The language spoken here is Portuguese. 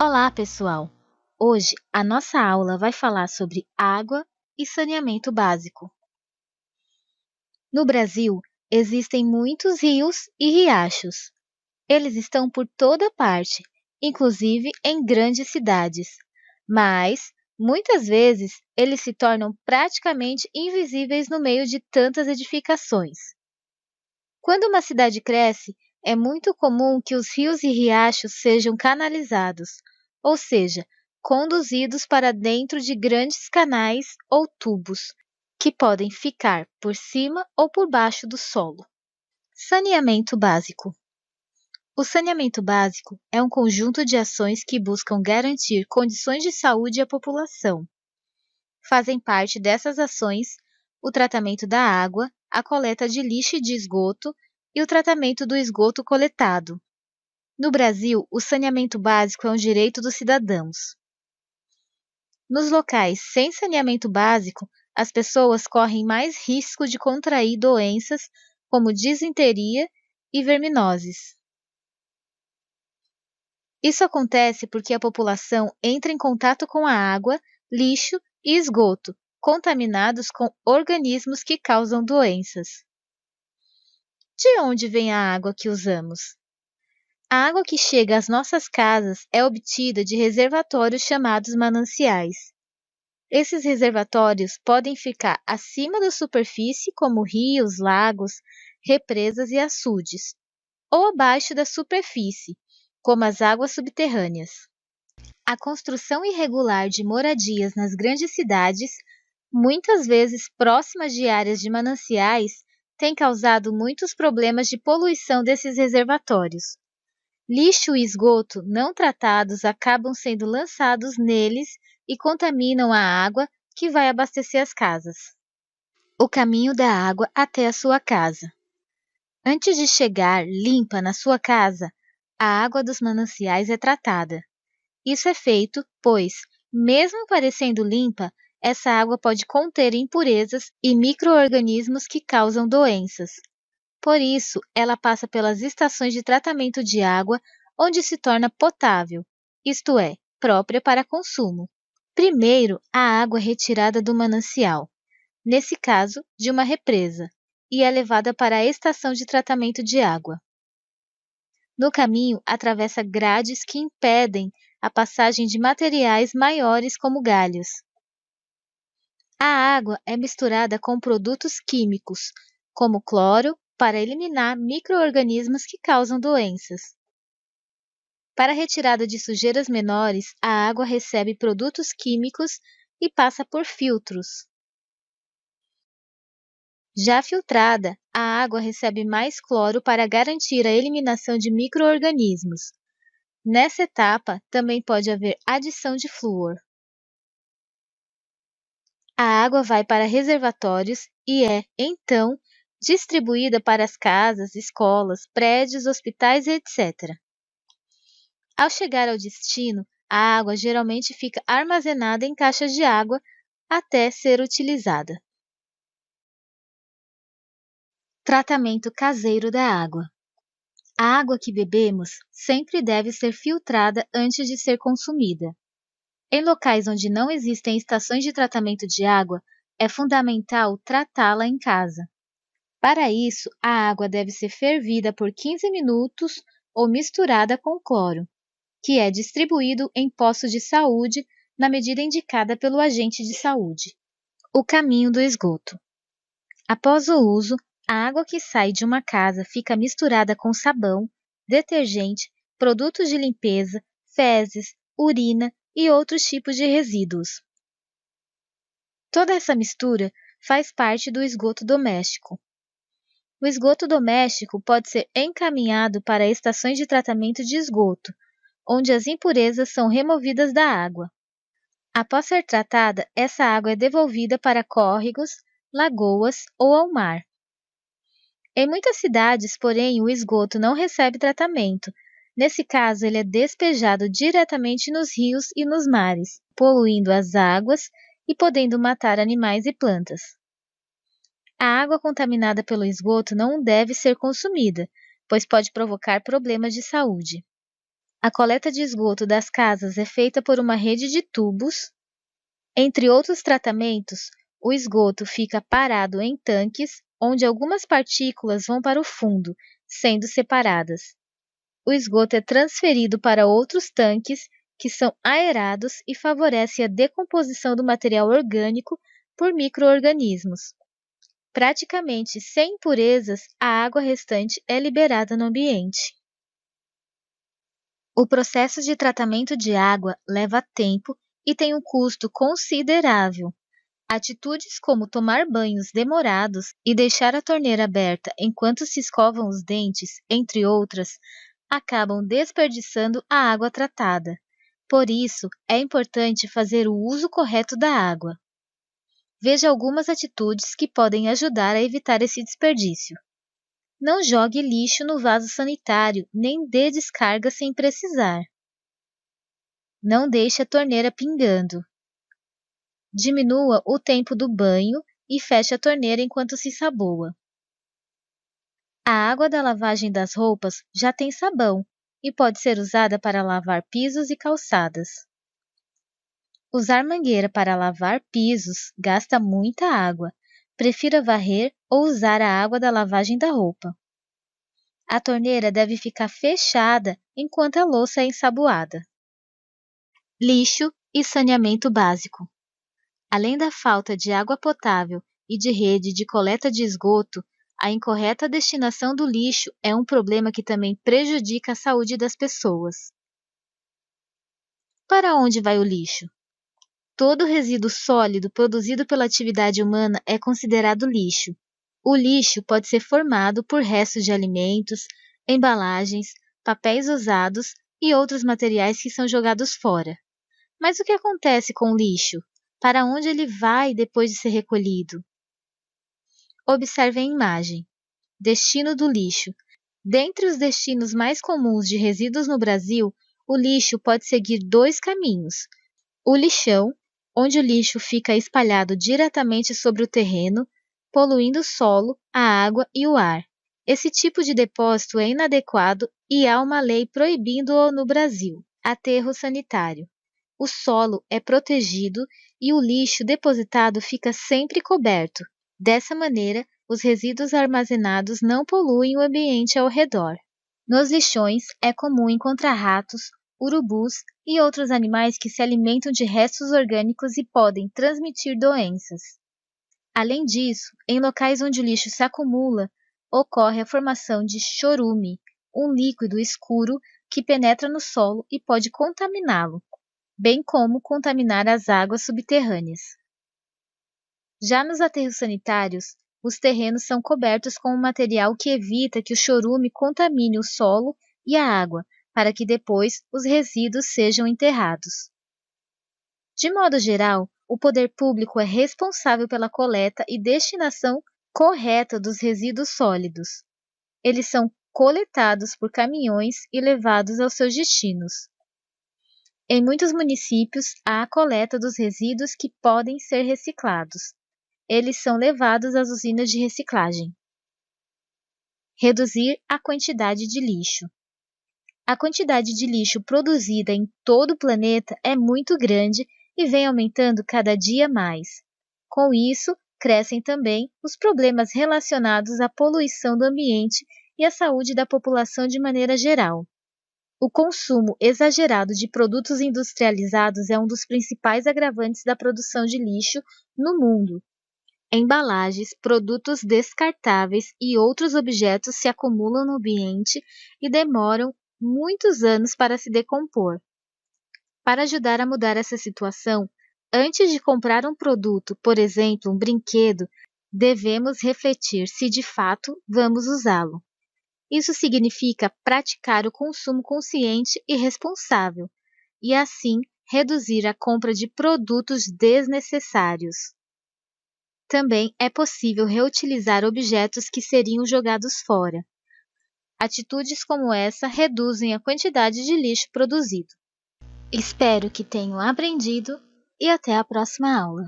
Olá, pessoal! Hoje a nossa aula vai falar sobre água e saneamento básico. No Brasil, existem muitos rios e riachos. Eles estão por toda parte, inclusive em grandes cidades, mas muitas vezes eles se tornam praticamente invisíveis no meio de tantas edificações. Quando uma cidade cresce, é muito comum que os rios e riachos sejam canalizados, ou seja, conduzidos para dentro de grandes canais ou tubos, que podem ficar por cima ou por baixo do solo. Saneamento básico. O saneamento básico é um conjunto de ações que buscam garantir condições de saúde à população. Fazem parte dessas ações o tratamento da água, a coleta de lixo e de esgoto e o tratamento do esgoto coletado. No Brasil, o saneamento básico é um direito dos cidadãos. Nos locais sem saneamento básico, as pessoas correm mais risco de contrair doenças como disenteria e verminoses. Isso acontece porque a população entra em contato com a água, lixo e esgoto, contaminados com organismos que causam doenças. De onde vem a água que usamos? A água que chega às nossas casas é obtida de reservatórios chamados mananciais. Esses reservatórios podem ficar acima da superfície, como rios, lagos, represas e açudes, ou abaixo da superfície, como as águas subterrâneas. A construção irregular de moradias nas grandes cidades, muitas vezes próximas de áreas de mananciais, tem causado muitos problemas de poluição desses reservatórios. Lixo e esgoto não tratados acabam sendo lançados neles e contaminam a água que vai abastecer as casas. O caminho da água até a sua casa. Antes de chegar limpa na sua casa, a água dos mananciais é tratada. Isso é feito, pois, mesmo parecendo limpa, essa água pode conter impurezas e micro-organismos que causam doenças. Por isso, ela passa pelas estações de tratamento de água, onde se torna potável, isto é, própria para consumo. Primeiro, a água é retirada do manancial, nesse caso, de uma represa, e é levada para a estação de tratamento de água. No caminho, atravessa grades que impedem a passagem de materiais maiores como galhos. A água é misturada com produtos químicos, como cloro, para eliminar micro-organismos que causam doenças. Para a retirada de sujeiras menores, a água recebe produtos químicos e passa por filtros. Já filtrada, a água recebe mais cloro para garantir a eliminação de micro-organismos. Nessa etapa, também pode haver adição de flúor. A água vai para reservatórios e é, então, distribuída para as casas, escolas, prédios, hospitais, etc. Ao chegar ao destino, a água geralmente fica armazenada em caixas de água até ser utilizada. Tratamento caseiro da água. A água que bebemos sempre deve ser filtrada antes de ser consumida. Em locais onde não existem estações de tratamento de água, é fundamental tratá-la em casa. Para isso, a água deve ser fervida por 15 minutos ou misturada com cloro, que é distribuído em postos de saúde na medida indicada pelo agente de saúde. O caminho do esgoto. Após o uso, a água que sai de uma casa fica misturada com sabão, detergente, produtos de limpeza, fezes, urina e outros tipos de resíduos. Toda essa mistura faz parte do esgoto doméstico. O esgoto doméstico pode ser encaminhado para estações de tratamento de esgoto, onde as impurezas são removidas da água. Após ser tratada, essa água é devolvida para córregos, lagoas ou ao mar. Em muitas cidades, porém, o esgoto não recebe tratamento. Nesse caso, ele é despejado diretamente nos rios e nos mares, poluindo as águas e podendo matar animais e plantas. A água contaminada pelo esgoto não deve ser consumida, pois pode provocar problemas de saúde. A coleta de esgoto das casas é feita por uma rede de tubos. Entre outros tratamentos, o esgoto fica parado em tanques, onde algumas partículas vão para o fundo, sendo separadas. O esgoto é transferido para outros tanques, que são aerados e favorecem a decomposição do material orgânico por micro-organismos. Praticamente sem impurezas, a água restante é liberada no ambiente. O processo de tratamento de água leva tempo e tem um custo considerável. Atitudes como tomar banhos demorados e deixar a torneira aberta enquanto se escovam os dentes, entre outras, acabam desperdiçando a água tratada. Por isso, é importante fazer o uso correto da água. Veja algumas atitudes que podem ajudar a evitar esse desperdício. Não jogue lixo no vaso sanitário, nem dê descarga sem precisar. Não deixe a torneira pingando. Diminua o tempo do banho e feche a torneira enquanto se saboa. A água da lavagem das roupas já tem sabão e pode ser usada para lavar pisos e calçadas. Usar mangueira para lavar pisos gasta muita água. Prefira varrer ou usar a água da lavagem da roupa. A torneira deve ficar fechada enquanto a louça é ensaboada. Lixo e saneamento básico. Além da falta de água potável e de rede de coleta de esgoto, a incorreta destinação do lixo é um problema que também prejudica a saúde das pessoas. Para onde vai o lixo? Todo resíduo sólido produzido pela atividade humana é considerado lixo. O lixo pode ser formado por restos de alimentos, embalagens, papéis usados e outros materiais que são jogados fora. Mas o que acontece com o lixo? Para onde ele vai depois de ser recolhido? Observe a imagem. Destino do lixo. Dentre os destinos mais comuns de resíduos no Brasil, o lixo pode seguir dois caminhos. O lixão, onde o lixo fica espalhado diretamente sobre o terreno, poluindo o solo, a água e o ar. Esse tipo de depósito é inadequado e há uma lei proibindo-o no Brasil. Aterro sanitário. O solo é protegido e o lixo depositado fica sempre coberto. Dessa maneira, os resíduos armazenados não poluem o ambiente ao redor. Nos lixões é comum encontrar ratos, urubus e outros animais que se alimentam de restos orgânicos e podem transmitir doenças. Além disso, em locais onde o lixo se acumula, ocorre a formação de chorume, um líquido escuro que penetra no solo e pode contaminá-lo, bem como contaminar as águas subterrâneas. Já nos aterros sanitários, os terrenos são cobertos com um material que evita que o chorume contamine o solo e a água, para que depois os resíduos sejam enterrados. De modo geral, o poder público é responsável pela coleta e destinação correta dos resíduos sólidos. Eles são coletados por caminhões e levados aos seus destinos. Em muitos municípios, há a coleta dos resíduos que podem ser reciclados. Eles são levados às usinas de reciclagem. Reduzir a quantidade de lixo. A quantidade de lixo produzida em todo o planeta é muito grande e vem aumentando cada dia mais. Com isso, crescem também os problemas relacionados à poluição do ambiente e à saúde da população de maneira geral. O consumo exagerado de produtos industrializados é um dos principais agravantes da produção de lixo no mundo. Embalagens, produtos descartáveis e outros objetos se acumulam no ambiente e demoram muitos anos para se decompor. Para ajudar a mudar essa situação, antes de comprar um produto, por exemplo, um brinquedo, devemos refletir se de fato vamos usá-lo. Isso significa praticar o consumo consciente e responsável, e assim reduzir a compra de produtos desnecessários. Também é possível reutilizar objetos que seriam jogados fora. Atitudes como essa reduzem a quantidade de lixo produzido. Espero que tenham aprendido e até a próxima aula.